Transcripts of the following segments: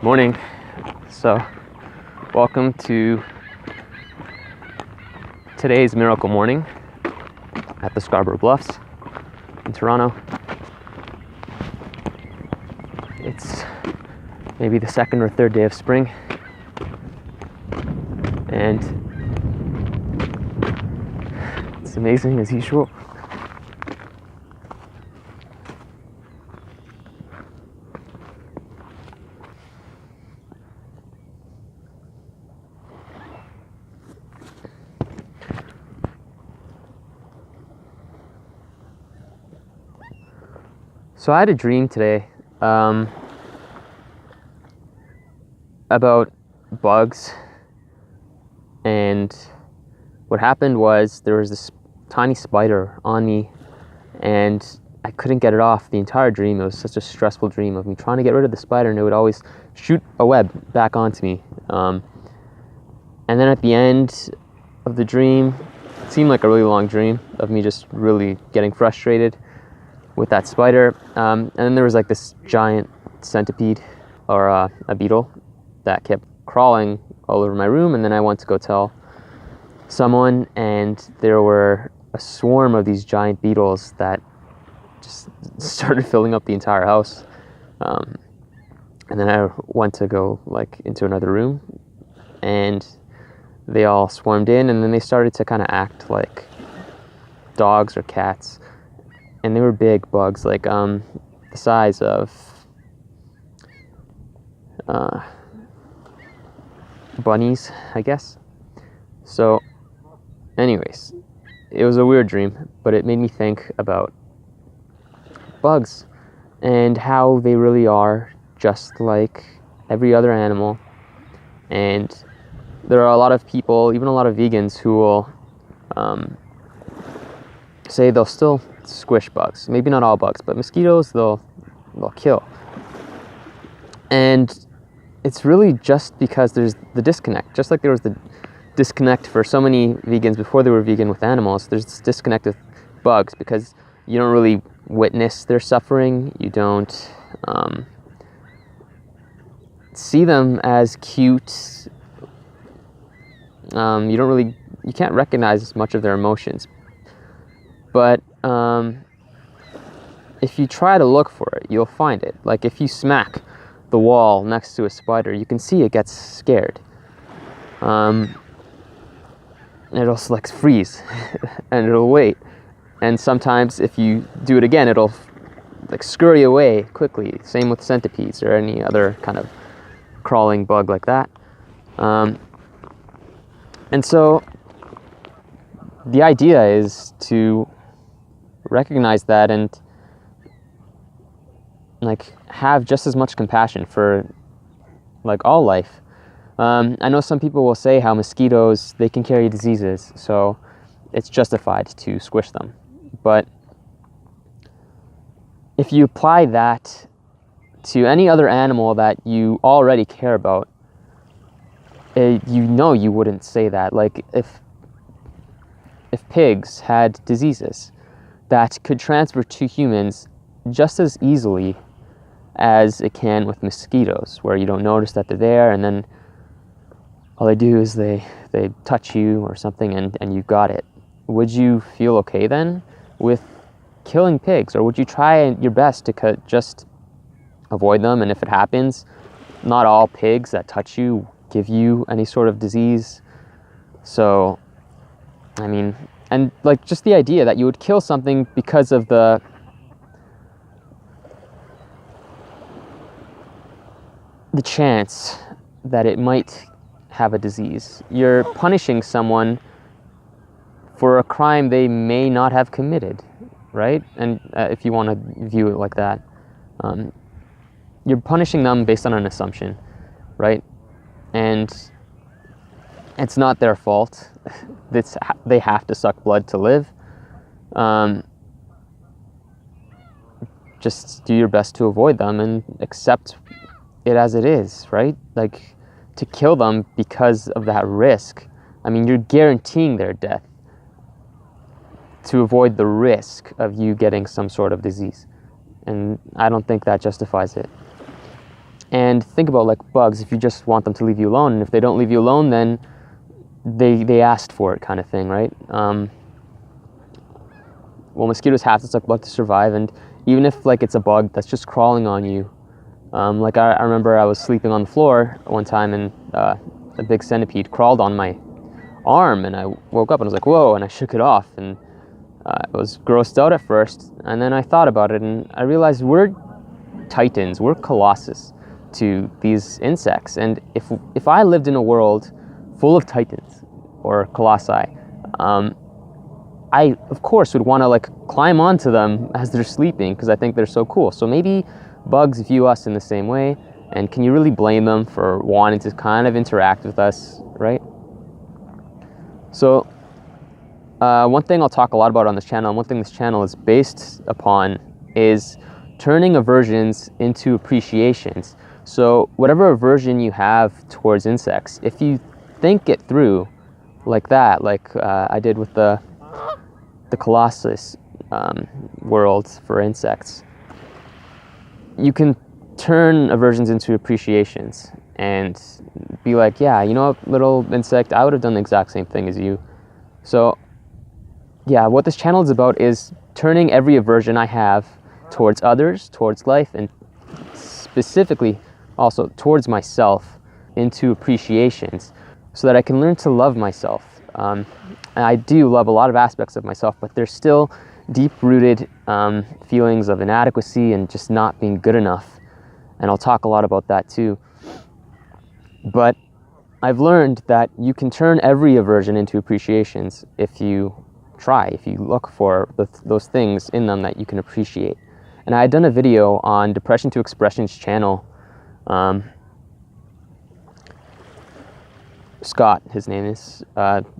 Morning. So, welcome to today's miracle morning at the Scarborough Bluffs in Toronto. It's maybe the second or third day of spring, and it's amazing as usual. So I had a dream today about bugs, and what happened was there was this tiny spider on me and I couldn't get it off the entire dream. It was such a stressful dream of me trying to get rid of the spider, and it would always shoot a web back onto me. And then at the end of the dream, it seemed like a really long dream of me just really getting frustrated with that spider. And then there was like this giant centipede or a beetle that kept crawling all over my room. And then I went to go tell someone, and there were a swarm of these giant beetles that just started filling up the entire house. And then I went to go like into another room, and they all swarmed in, and then they started to kind of act like dogs or cats. And they were big bugs, like the size of bunnies, I guess. So anyways, it was a weird dream, but it made me think about bugs and how they really are just like every other animal. And there are a lot of people, even a lot of vegans, who will say they'll still squish bugs. Maybe not all bugs, but mosquitoes they'll kill. And it's really just because there's the disconnect. Just like there was the disconnect for so many vegans before they were vegan with animals, there's this disconnect with bugs because you don't really witness their suffering. You don't see them as cute. You can't recognize as much of their emotions. But if you try to look for it, you'll find it. Like if you smack the wall next to a spider, you can see it gets scared. And it'll like freeze and it'll wait. And sometimes if you do it again, it'll like scurry away quickly. Same with centipedes or any other kind of crawling bug like that. And so the idea is to recognize that and like have just as much compassion for like all life. I know some people will say how mosquitoes, they can carry diseases, so it's justified to squish them. But if you apply that to any other animal that you already care about, you wouldn't say that. Like if pigs had diseases that could transfer to humans just as easily as it can with mosquitoes, where you don't notice that they're there, and then all they do is they touch you or something and you got it. Would you feel okay then with killing pigs, or would you try your best to just avoid them? And if it happens, not all pigs that touch you give you any sort of disease. So, I mean, and like just the idea that you would kill something because of the chance that it might have a disease. You're punishing someone for a crime they may not have committed, right? And if you want to view it like that, you're punishing them based on an assumption, right? And it's not their fault. They have to suck blood to live. Just do your best to avoid them and accept it as it is, right? Like, to kill them because of that risk, I mean, you're guaranteeing their death to avoid the risk of you getting some sort of disease. And I don't think that justifies it. And think about like bugs, if you just want them to leave you alone, and if they don't leave you alone, then they asked for it, kind of thing, right? Well, mosquitoes have to suck blood to survive, and even if like it's a bug that's just crawling on you, like I remember I was sleeping on the floor one time, and a big centipede crawled on my arm, and I woke up and I was like, whoa, and I shook it off, and I was grossed out at first, and then I thought about it, and I realized we're titans, we're colossus to these insects. And if I lived in a world full of titans or colossi, I of course would want to like climb onto them as they're sleeping, because I think they're so cool. So maybe bugs view us in the same way, and can you really blame them for wanting to kind of interact with us, right? So one thing I'll talk a lot about on this channel, and one thing this channel is based upon, is turning aversions into appreciations. So whatever aversion you have towards insects, if you think it through like that, like I did with the Colossus world for insects, you can turn aversions into appreciations and be like, yeah, you know, little insect, I would have done the exact same thing as you. So yeah, what this channel is about is turning every aversion I have towards others, towards life, and specifically also towards myself into appreciations, so that I can learn to love myself. And I do love a lot of aspects of myself, but there's still deep-rooted feelings of inadequacy and just not being good enough. And I'll talk a lot about that too. But I've learned that you can turn every aversion into appreciations if you try, if you look for those things in them that you can appreciate. And I had done a video on Depression to Expression's channel. Scott, his name is,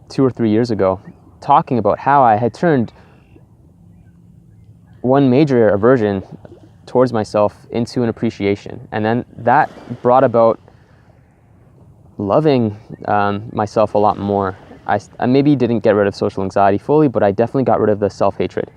2 or 3 years ago, talking about how I had turned one major aversion towards myself into an appreciation. And then that brought about loving myself a lot more. I maybe didn't get rid of social anxiety fully, but I definitely got rid of the self-hatred.